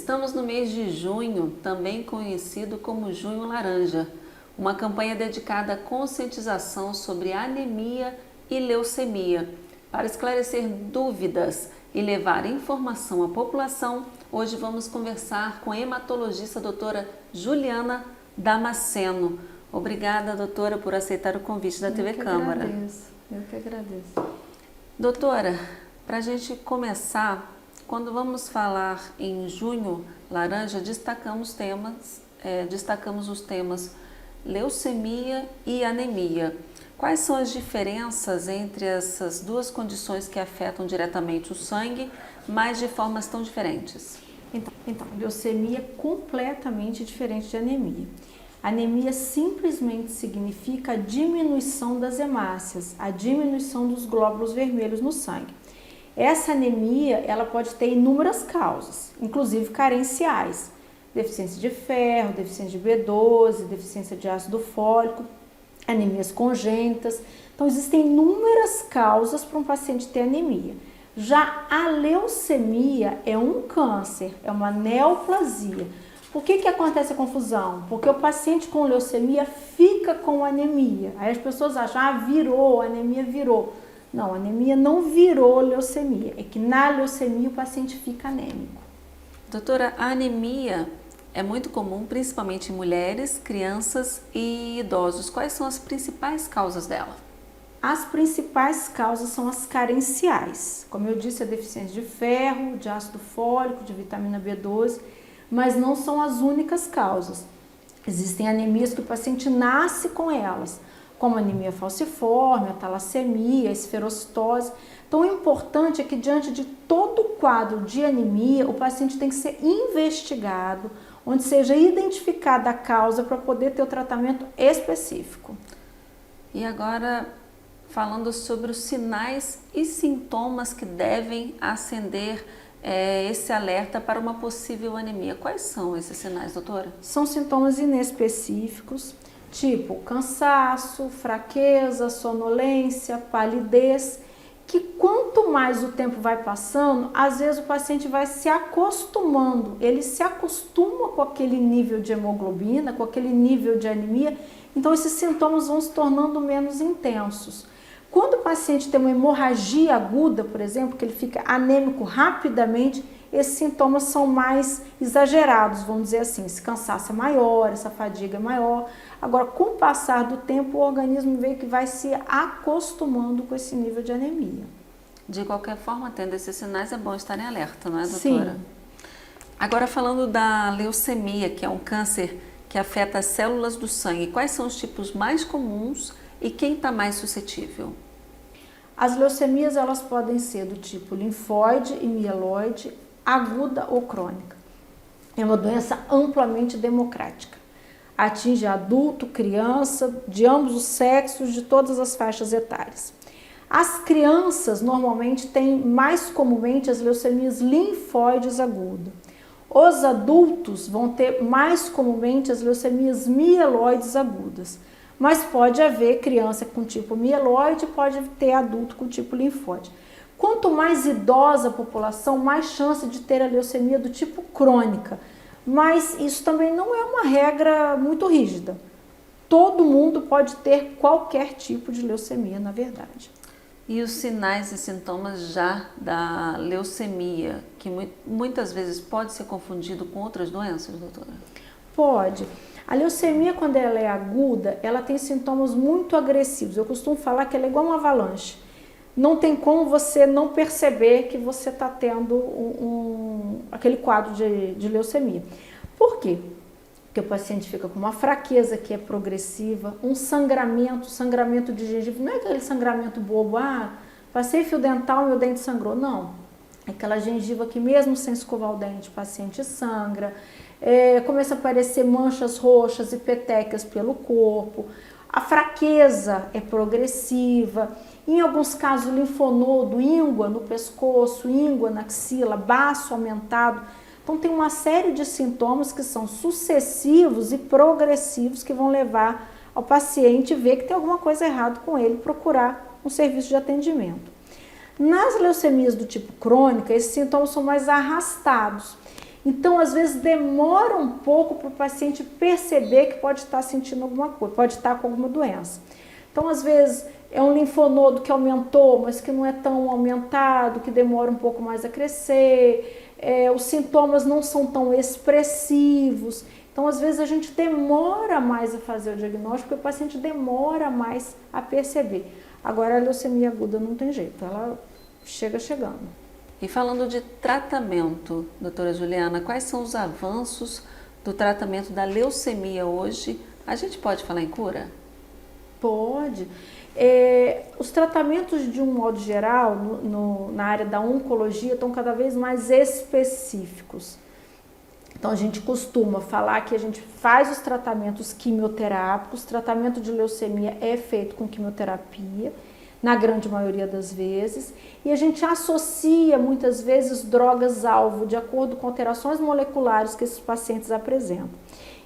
Estamos no mês de junho, também conhecido como Junho Laranja, uma campanha dedicada à conscientização sobre anemia e leucemia. Para esclarecer dúvidas e levar informação à população, hoje vamos conversar com a hematologista doutora Juliana Damasceno. Obrigada, doutora, por aceitar o convite da TV Câmara. Eu que agradeço. Doutora, para a gente começar, quando vamos falar em Junho Laranja, destacamos os temas leucemia e anemia. Quais são as diferenças entre essas duas condições que afetam diretamente o sangue, mas de formas tão diferentes? Então, leucemia é completamente diferente de anemia. Anemia simplesmente significa a diminuição das hemácias, a diminuição dos glóbulos vermelhos no sangue. Essa anemia, ela pode ter inúmeras causas, inclusive carenciais. Deficiência de ferro, deficiência de B12, deficiência de ácido fólico, anemias congênitas. Então, existem inúmeras causas para um paciente ter anemia. Já a leucemia é um câncer, é uma neoplasia. Por que acontece a confusão? Porque o paciente com leucemia fica com anemia. Aí as pessoas acham, virou, a anemia virou. Não, a anemia não virou leucemia, é que na leucemia o paciente fica anêmico. Doutora, a anemia é muito comum, principalmente em mulheres, crianças e idosos. Quais são as principais causas dela? As principais causas são as carenciais. Como eu disse, a deficiência de ferro, de ácido fólico, de vitamina B12, mas não são as únicas causas. Existem anemias que o paciente nasce com elas, como a anemia falciforme, a talassemia, a esferocitose. Então, o importante é que diante de todo o quadro de anemia, o paciente tem que ser investigado, onde seja identificada a causa para poder ter o tratamento específico. E agora, falando sobre os sinais e sintomas que devem acender esse alerta para uma possível anemia. Quais são esses sinais, doutora? São sintomas inespecíficos, tipo cansaço, fraqueza, sonolência, palidez, que quanto mais o tempo vai passando, às vezes o paciente vai se acostumando, ele se acostuma com aquele nível de hemoglobina, com aquele nível de anemia, então esses sintomas vão se tornando menos intensos. Quando o paciente tem uma hemorragia aguda, por exemplo, que ele fica anêmico rapidamente, esses sintomas são mais exagerados, vamos dizer assim, esse cansaço é maior, essa fadiga é maior. Agora, com o passar do tempo, o organismo vê que vai se acostumando com esse nível de anemia. De qualquer forma, tendo esses sinais, é bom estar em alerta, não é, doutora? Sim. Agora, falando da leucemia, que é um câncer que afeta as células do sangue, quais são os tipos mais comuns e quem está mais suscetível? As leucemias, elas podem ser do tipo linfóide e mieloide, aguda ou crônica. É uma doença amplamente democrática. Atinge adulto, criança, de ambos os sexos, de todas as faixas etárias. As crianças normalmente têm mais comumente as leucemias linfóides agudas. Os adultos vão ter mais comumente as leucemias mieloides agudas. Mas pode haver criança com tipo mieloide, pode ter adulto com tipo linfóide. Quanto mais idosa a população, mais chance de ter a leucemia do tipo crônica. Mas isso também não é uma regra muito rígida. Todo mundo pode ter qualquer tipo de leucemia, na verdade. E os sinais e sintomas já da leucemia, que muitas vezes pode ser confundido com outras doenças, doutora? Pode. A leucemia, quando ela é aguda, ela tem sintomas muito agressivos. Eu costumo falar que ela é igual uma avalanche. Não tem como você não perceber que você está tendo aquele quadro de leucemia. Por quê? Porque o paciente fica com uma fraqueza que é progressiva, um sangramento de gengiva. Não é aquele sangramento bobo, passei fio dental, meu dente sangrou. Não, é aquela gengiva que mesmo sem escovar o dente, o paciente sangra. Começa a aparecer manchas roxas e petecas pelo corpo. A fraqueza é progressiva. Em alguns casos, linfonodo, íngua no pescoço, íngua na axila, baço aumentado. Então, tem uma série de sintomas que são sucessivos e progressivos que vão levar ao paciente ver que tem alguma coisa errada com ele, procurar um serviço de atendimento. Nas leucemias do tipo crônica, esses sintomas são mais arrastados. Então, às vezes, demora um pouco para o paciente perceber que pode estar sentindo alguma coisa, pode estar com alguma doença. Então, às vezes, é um linfonodo que aumentou, mas que não é tão aumentado, que demora um pouco mais a crescer, os sintomas não são tão expressivos. Então, às vezes, a gente demora mais a fazer o diagnóstico, porque o paciente demora mais a perceber. Agora, a leucemia aguda não tem jeito, ela chega chegando. E falando de tratamento, doutora Juliana, quais são os avanços do tratamento da leucemia hoje? A gente pode falar em cura? Pode. Os tratamentos, de um modo geral, na área da oncologia, estão cada vez mais específicos. Então, a gente costuma falar que a gente faz os tratamentos quimioterápicos, tratamento de leucemia é feito com quimioterapia, na grande maioria das vezes, e a gente associa muitas vezes drogas-alvo de acordo com alterações moleculares que esses pacientes apresentam.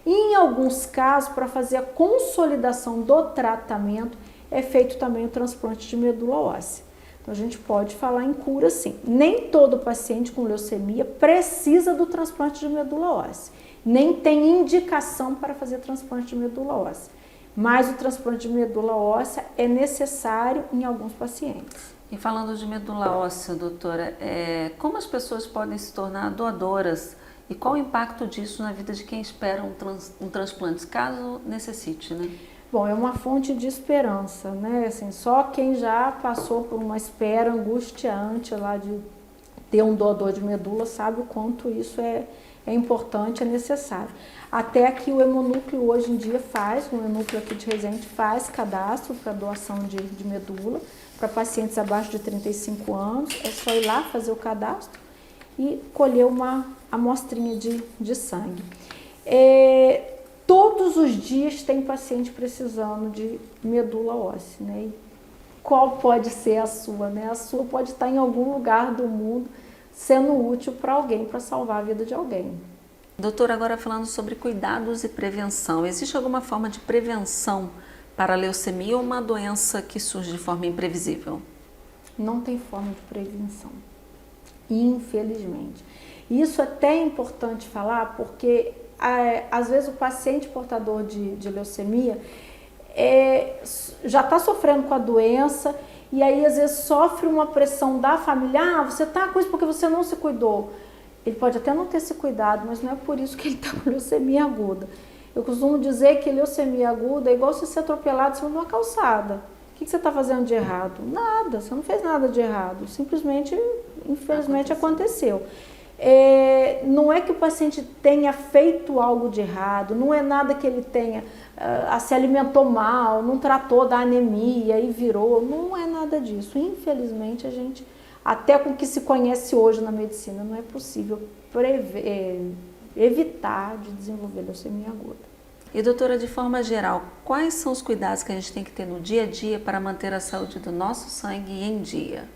E em alguns casos, para fazer a consolidação do tratamento, é feito também o transplante de medula óssea. Então, a gente pode falar em cura sim. Nem todo paciente com leucemia precisa do transplante de medula óssea, nem tem indicação para fazer transplante de medula óssea. Mas o transplante de medula óssea é necessário em alguns pacientes. E falando de medula óssea, doutora, como as pessoas podem se tornar doadoras e qual o impacto disso na vida de quem espera um transplante, caso necessite, né? Bom, é uma fonte de esperança, né? Assim, só quem já passou por uma espera angustiante lá de ter um doador de medula sabe o quanto isso é importante, é necessário. Até que o Hemonúcleo hoje em dia o Hemonúcleo aqui de Resende faz cadastro para doação de medula para pacientes abaixo de 35 anos. É só ir lá fazer o cadastro e colher uma amostrinha de sangue. Todos os dias tem paciente precisando de medula óssea, né? E qual pode ser a sua, né? A sua pode estar em algum lugar do mundo sendo útil para alguém, para salvar a vida de alguém. Doutora, agora falando sobre cuidados e prevenção, existe alguma forma de prevenção para a leucemia ou uma doença que surge de forma imprevisível? Não tem forma de prevenção, infelizmente. Isso é até importante falar porque às vezes o paciente portador de leucemia já está sofrendo com a doença e aí às vezes sofre uma pressão da família, você está com isso porque você não se cuidou. Ele pode até não ter se cuidado, mas não é por isso que ele está com leucemia aguda. Eu costumo dizer que leucemia aguda é igual se ser atropelado em cima de uma calçada. O que você está fazendo de errado? Nada, você não fez nada de errado, simplesmente, infelizmente, aconteceu. Não é que o paciente tenha feito algo de errado, não é nada que ele tenha, se alimentou mal, não tratou da anemia e virou, não é nada disso. Infelizmente, até com o que se conhece hoje na medicina, não é possível evitar de desenvolver leucemia aguda. E doutora, de forma geral, quais são os cuidados que a gente tem que ter no dia a dia para manter a saúde do nosso sangue em dia?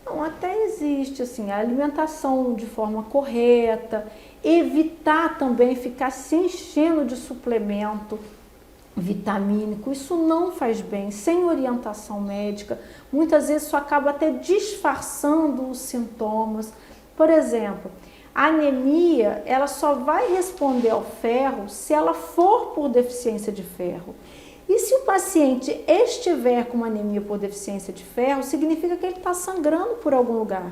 Não, até existe assim, a alimentação de forma correta, evitar também ficar se enchendo de suplemento vitamínico, isso não faz bem, sem orientação médica, muitas vezes isso acaba até disfarçando os sintomas. Por exemplo, a anemia, ela só vai responder ao ferro se ela for por deficiência de ferro. E se o paciente estiver com uma anemia por deficiência de ferro, significa que ele está sangrando por algum lugar.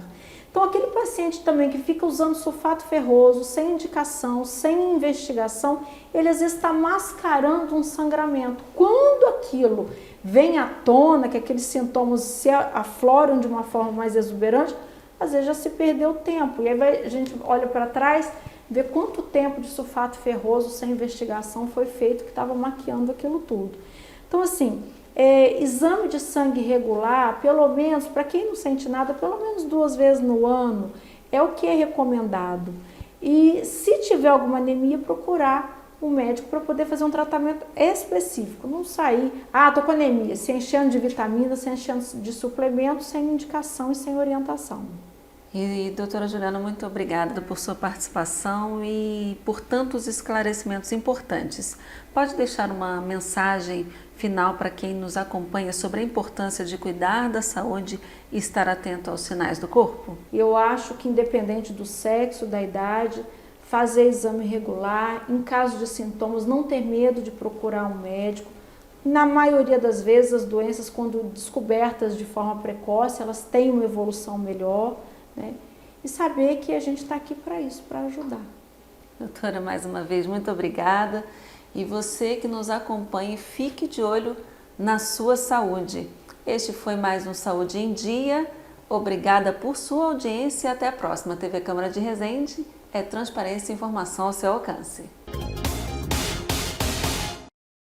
Então, aquele paciente também que fica usando sulfato ferroso, sem indicação, sem investigação, ele às vezes está mascarando um sangramento. Quando aquilo vem à tona, que aqueles sintomas se afloram de uma forma mais exuberante, às vezes já se perdeu tempo. E aí a gente olha para trás, vê quanto tempo de sulfato ferroso sem investigação foi feito que estava maquiando aquilo tudo. Então, assim, exame de sangue regular, pelo menos, para quem não sente nada, pelo menos 2 vezes no ano, é o que é recomendado. E se tiver alguma anemia, procurar um médico para poder fazer um tratamento específico. Não sair, tô com anemia, se enchendo de vitaminas, se enchendo de suplementos, sem indicação e sem orientação. E doutora Juliana, muito obrigada por sua participação e por tantos esclarecimentos importantes. Pode deixar uma mensagem final para quem nos acompanha sobre a importância de cuidar da saúde e estar atento aos sinais do corpo? Eu acho que independente do sexo, da idade, fazer exame regular, em caso de sintomas, não ter medo de procurar um médico. Na maioria das vezes, as doenças, quando descobertas de forma precoce, elas têm uma evolução melhor, né? E saber que a gente está aqui para isso, para ajudar. Doutora, mais uma vez, muito obrigada. E você que nos acompanha, fique de olho na sua saúde. Este foi mais um Saúde em Dia. Obrigada por sua audiência e até a próxima. TV Câmara de Resende é transparência e informação ao seu alcance.